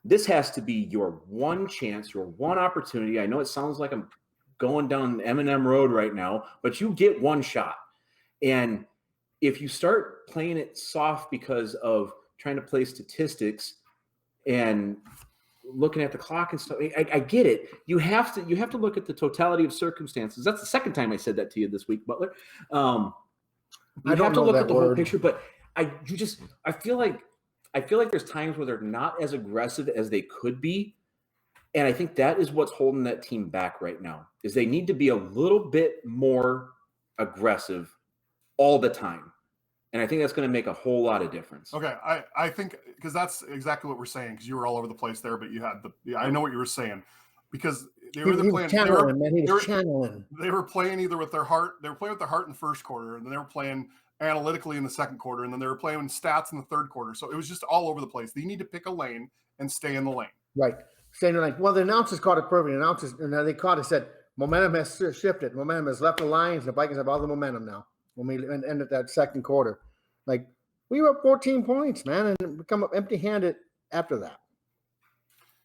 This has to be your one chance, your one opportunity. I know it sounds like I'm going down Eminem Road right now, but you get one shot. And if you start playing it soft because of trying to play statistics and looking at the clock and stuff, I get it. You have to look at the totality of circumstances. That's the second time I said that to you this week, Butler. You have to look at the whole picture, but I feel like there's times where they're not as aggressive as they could be. And I think that is what's holding that team back right now, is they need to be a little bit more aggressive all the time. And I think that's going to make a whole lot of difference. Okay, I think because that's exactly what we're saying, because you were all over the place there, but you had I know what you were saying, because they were channeling. They were playing either with their heart. They were playing with their heart in the first quarter, and then they were playing analytically in the second quarter, and then they were playing stats in the third quarter. So it was just all over the place. You need to pick a lane and stay in the lane. Right. Stay in the lane. Well, the announcers caught it perfectly. They caught it, said momentum has shifted. Momentum has left the Lions. The Vikings have all the momentum now. When we ended that second quarter, like we were up 14 points, man, and we come up empty-handed after that.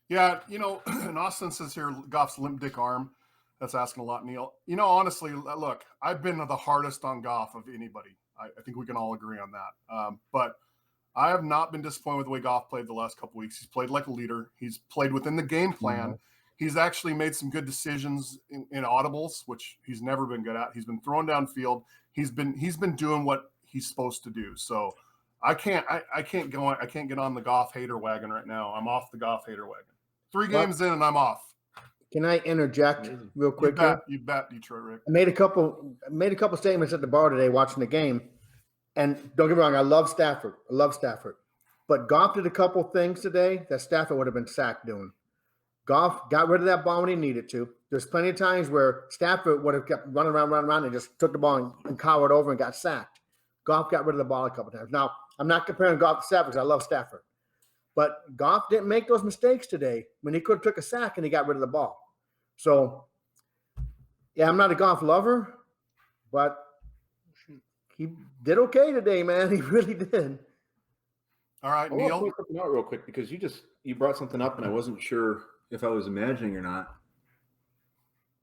Yeah, and Austin says here, Goff's limp dick arm. That's asking a lot, Neil. Honestly, look, I've been the hardest on Goff of anybody. I think we can all agree on that. But I have not been disappointed with the way Goff played the last couple weeks. He's played like a leader. He's played within the game plan. Mm-hmm. He's actually made some good decisions in audibles, which he's never been good at. He's been throwing downfield. He's been doing what he's supposed to do. So I can't get on the Goff hater wagon right now. I'm off the Goff hater wagon. 3 games in and I'm off. Can I interject real quick? You bet, Detroit Rick. I made a couple statements at the bar today watching the game. And don't get me wrong, I love Stafford. But Goff did a couple things today that Stafford would have been sacked doing. Goff got rid of that ball when he needed to. There's plenty of times where Stafford would have kept running around, and just took the ball and cowered over and got sacked. Goff got rid of the ball a couple times. Now, I'm not comparing Goff to Stafford because I love Stafford. But Goff didn't make those mistakes today when he could have took a sack and he got rid of the ball. So, yeah, I'm not a Goff lover, but he did okay today, man. He really did. All right, Neil. I'll point something out real quick because you brought something up and I wasn't sure if I was imagining or not.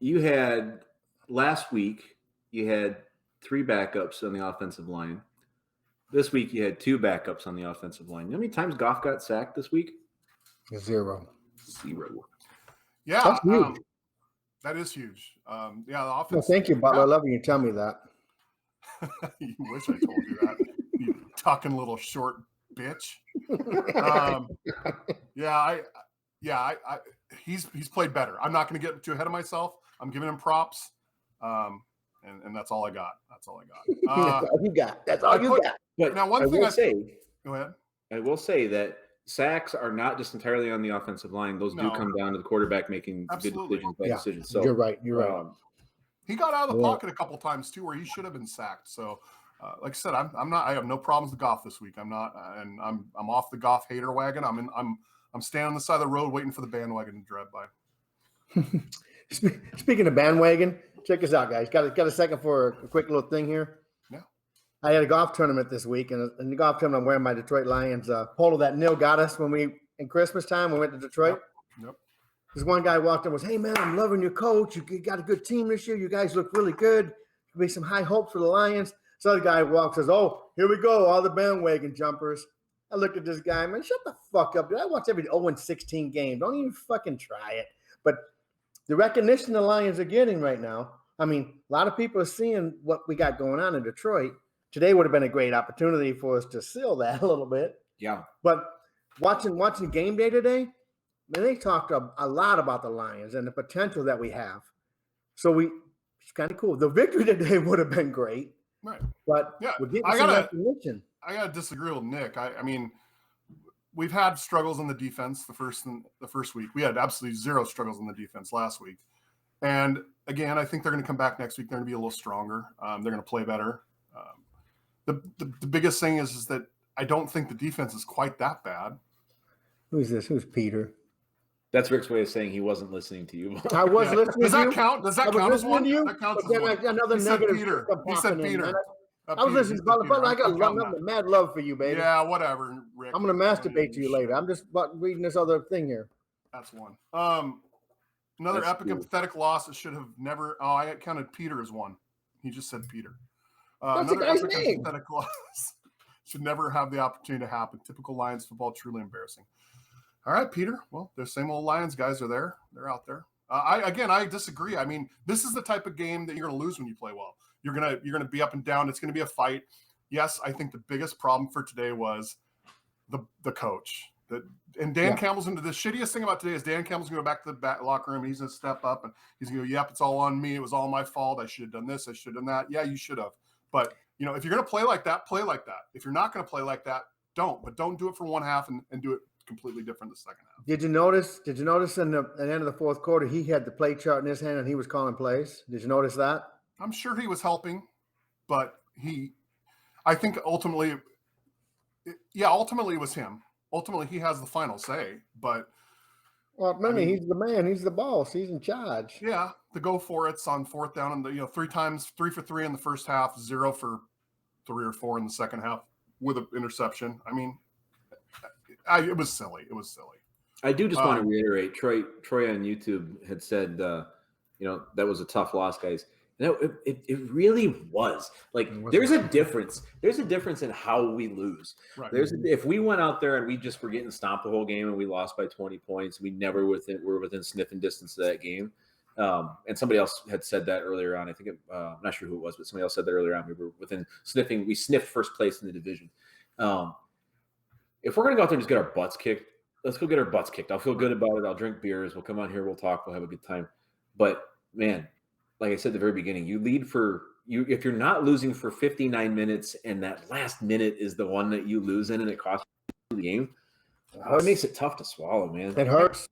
You had last week, you had 3 backups on the offensive line. This week, you had 2 backups on the offensive line. You know how many times Goff got sacked this week? 0. Yeah, that's huge. That is huge. The offense. Well, thank you, Butler. I love you tell me that. You wish I told you that. You talking little short bitch. He's played better. I'm not going to get too ahead of myself. I'm giving him props. And that's all I got. That's all you got. That's all you got. But now, one thing go ahead. I will say that sacks are not just entirely on the offensive line. Those do come down to the quarterback making good decisions. So you're right. He got out of the pocket a couple times too, where he should have been sacked. So, like I said, I'm not. I have no problems with Goff this week. I'm not, and I'm off the Goff hater wagon. I'm standing on the side of the road waiting for the bandwagon to drive by. Speaking of bandwagon, check this out, guys. Got a second for a quick little thing here. Yeah. I had a golf tournament this week, and in the golf tournament, I'm wearing my Detroit Lions polo that Neil got us in Christmas time. We went to Detroit. Yep. This one guy walked in and was, "Hey, man, I'm loving your coach. You got a good team this year. You guys look really good. There'll be some high hopes for the Lions." So the guy walks and says, "Oh, here we go, all the bandwagon jumpers." I looked at this guy, man, shut the fuck up, dude. I watch every 0-16 game. Don't even fucking try it. But the recognition the Lions are getting right now, I mean, a lot of people are seeing what we got going on in Detroit. Today would have been a great opportunity for us to seal that a little bit. Yeah. But watching game day today, man, they talked a lot about the Lions and the potential that we have. So it's kind of cool. The victory today would have been great. Right. But yeah, we're getting some recognition. I got to disagree with Nick. I mean, we've had struggles in the defense the first week. We had absolutely 0 struggles in the defense last week. And again, I think they're going to come back next week. They're going to be a little stronger. They're going to play better. The biggest thing is that I don't think the defense is quite that bad. Who's this? Who's Peter? That's Rick's way of saying he wasn't listening to you. I was listening. Does that count? Does that count as one? You? That counts as one. Another he negative. Said Peter. He said Peter. I was listening to Butler. I got mad love for you, baby. Yeah, whatever, Rick. I'm going to masturbate to you later. I'm just reading this other thing here. That's one. Another epic and pathetic loss that should have never. Oh, I counted Peter as one. He just said Peter. That's another epic and pathetic loss should never have the opportunity to happen. Typical Lions football, truly embarrassing. All right, Peter. Well, the same old Lions guys are there. They're out there. I disagree. I mean, this is the type of game that you're going to lose when you play well. You're gonna be up and down. It's going to be a fight. Yes, I think the biggest problem for today was the coach. And Dan Campbell's into the shittiest thing about today is Dan Campbell's going to go back to the locker room. He's going to step up and he's going to go, yep, it's all on me. It was all my fault. I should have done this. I should have done that. Yeah, you should have. But, if you're going to play like that, play like that. If you're not going to play like that, don't. But don't do it for one half and do it completely different the second half. Did you notice in the end of the fourth quarter, he had the play chart in his hand and he was calling plays? Did you notice that? I'm sure he was helping, but I think ultimately it was him. Ultimately, he has the final say, but he's the man. He's the boss. He's in charge. Yeah, the go for it's on fourth down, and 3 for 3 in the first half, 0 for 3 or 4 in the second half with an interception. I mean, it was silly. It was silly. I do just want to reiterate. Troy on YouTube had said, that was a tough loss, guys. No, it really was. Like, there's a difference. There's a difference in how we lose. Right. If we went out there and we just were getting stomped the whole game and we lost by 20 points, we never were within sniffing distance of that game. And somebody else had said that earlier on. I think I'm not sure who it was, but somebody else said that earlier on. We were within sniffing. We sniffed first place in the division. If we're gonna go out there and just get our butts kicked, let's go get our butts kicked. I'll feel good about it. I'll drink beers. We'll come on here. We'll talk. We'll have a good time. But man, like I said at the very beginning, you lead if you're not losing for 59 minutes and that last minute is the one that you lose in and it costs you the game, it makes it tough to swallow, man. It hurts.